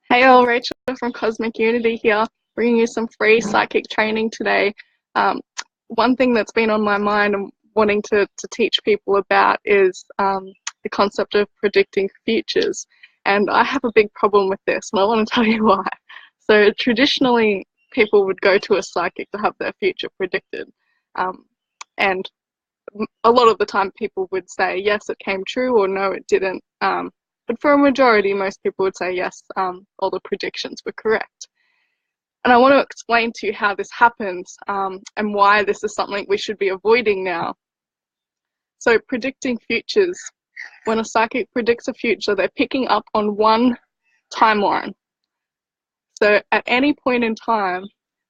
Hey all, Rachel from Cosmic Unity here, bringing you some free psychic training today. Um, One thing that's been on my mind and wanting to teach people about is the concept of predicting futures. And I have a big problem with this, and I want to tell you why. So traditionally, people would go to a psychic to have their future predicted. Um, and a lot of the time people would say, yes, it came true, or no, it didn't. But for a majority, most people would say yes, all the predictions were correct. And I want to explain to you how this happens and why this is something we should be avoiding now. So predicting futures, when a psychic predicts a future, they're picking up on one timeline. So at any point in time,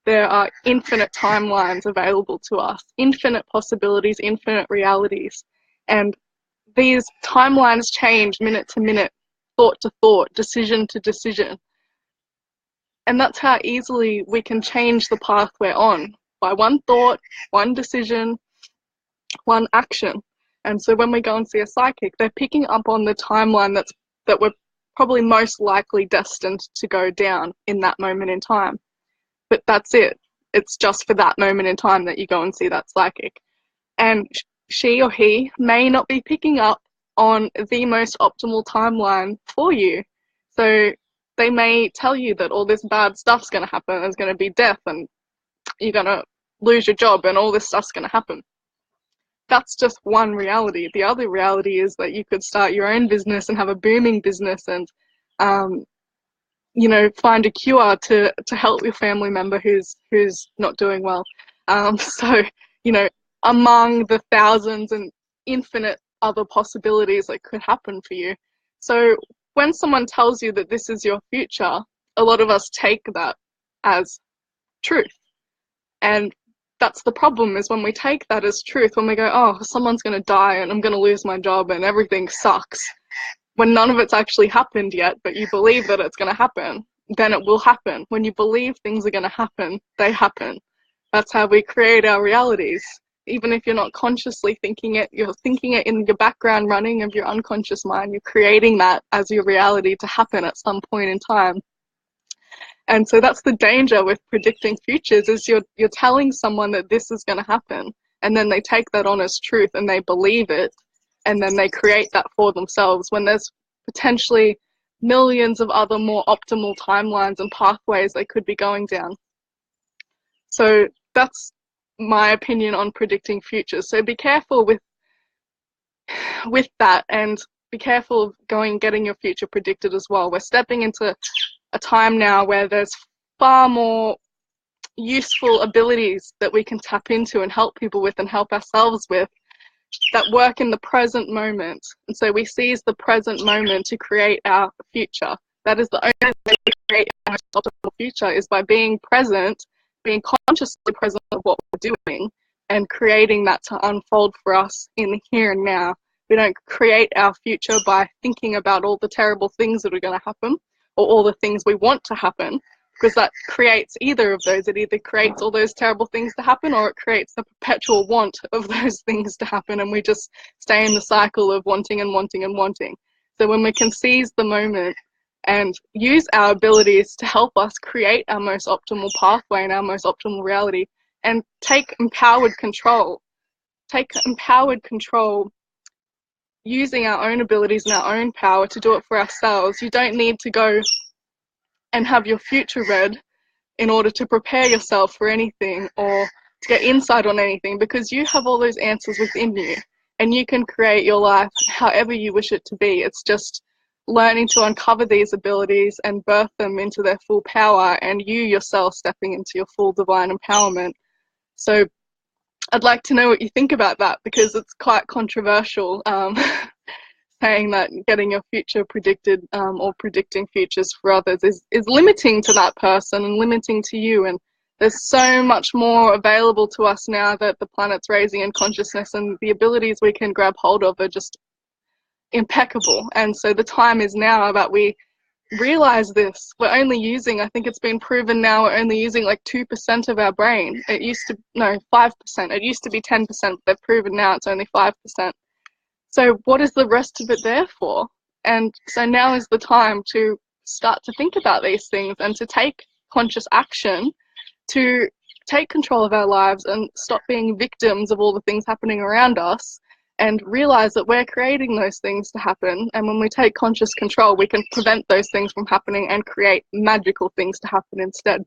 there are infinite timelines available to us, infinite possibilities, infinite realities. And these timelines change minute to minute, thought to thought, decision to decision. And that's how easily we can change the path we're on by one thought, one decision, one action. And so when we go and see a psychic, they're picking up on the timeline that we're probably most likely destined to go down in that moment in time. But that's it. It's just for that moment in time that you go and see that psychic. And she or he may not be picking up on the most optimal timeline for you. So they may tell you that all this bad stuff's going to happen. There's going to be death and you're going to lose your job and all this stuff's going to happen. That's just one reality. The other reality is that you could start your own business and have a booming business and, find a cure to help your family member who's not doing well. So, among the thousands and infinite other possibilities that could happen for you. So when someone tells you that this is your future, a lot of us take that as truth. And that's the problem, is when we take that as truth, when we go, oh, someone's going to die and I'm going to lose my job and everything sucks, when none of it's actually happened yet, but you believe that it's going to happen, then it will happen. When you believe things are going to happen, they happen. That's how we create our realities. Even if you're not consciously thinking it, you're thinking it in your background running of your unconscious mind. You're creating that as your reality to happen at some point in time. And so that's the danger with predicting futures, is you're telling someone that this is going to happen, and then they take that on as truth and they believe it, and then they create that for themselves when there's potentially millions of other more optimal timelines and pathways they could be going down. So that's my opinion on predicting futures. So be careful with that, and be careful of getting your future predicted as well. We're stepping into a time now where there's far more useful abilities that we can tap into and help people with and help ourselves with, that work in the present moment. And so we seize the present moment to create our future. That is the only way to create our most optimal future, is by being present, being consciously present of what we're doing, and creating that to unfold for us in the here and now. We don't create our future by thinking about all the terrible things that are going to happen, or all the things we want to happen, because that creates either of those. It either creates all those terrible things to happen, or it creates the perpetual want of those things to happen, and we just stay in the cycle of wanting and wanting and wanting. So when we can seize the moment and use our abilities to help us create our most optimal pathway and our most optimal reality, and take empowered control using our own abilities and our own power to do it for ourselves. You don't need to go and have your future read in order to prepare yourself for anything or to get insight on anything, because you have all those answers within you and you can create your life however you wish it to be. It's just learning to uncover these abilities and birth them into their full power, and you yourself stepping into your full divine empowerment. So I'd like to know what you think about that, because it's quite controversial, saying that getting your future predicted or predicting futures for others is limiting to that person and limiting to you. And there's so much more available to us now that the planet's raising in consciousness, and the abilities we can grab hold of are just impeccable. And so the time is now that we realize this. We're only using, I think it's been proven now, we're only using like 2% of our brain. It used to, no, 5%. It used to be 10%, but they've proven now it's only 5%. So what is the rest of it there for? And so now is the time to start to think about these things and to take conscious action to take control of our lives and stop being victims of all the things happening around us, and realize that we're creating those things to happen. And when we take conscious control, we can prevent those things from happening and create magical things to happen instead.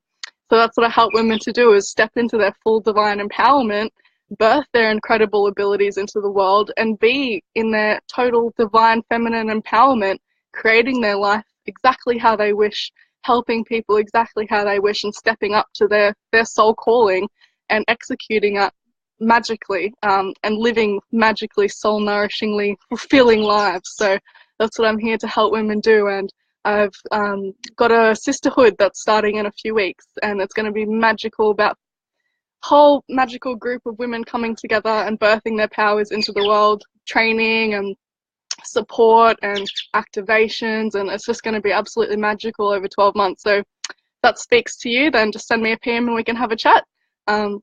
So that's what I help women to do, is step into their full divine empowerment, birth their incredible abilities into the world, and be in their total divine feminine empowerment, creating their life exactly how they wish, helping people exactly how they wish, and stepping up to their soul calling and executing it magically, and living magically, soul nourishingly fulfilling lives. So that's what I'm here to help women do. And I've got a sisterhood that's starting in a few weeks, and it's going to be magical, about a whole magical group of women coming together and birthing their powers into the world, training and support and activations, and it's just going to be absolutely magical over 12 months. So if that speaks to you, then just send me a PM and we can have a chat. It's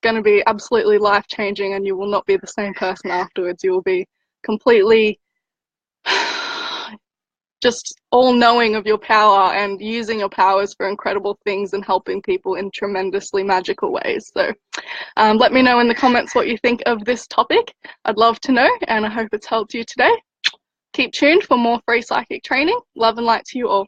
going to be absolutely life-changing, and you will not be the same person afterwards. You will be completely just all-knowing of your power and using your powers for incredible things and helping people in tremendously magical ways. So let me know in the comments what you think of this topic. I'd love to know, and I hope it's helped you today. Keep tuned for more free psychic training. Love and light to you all.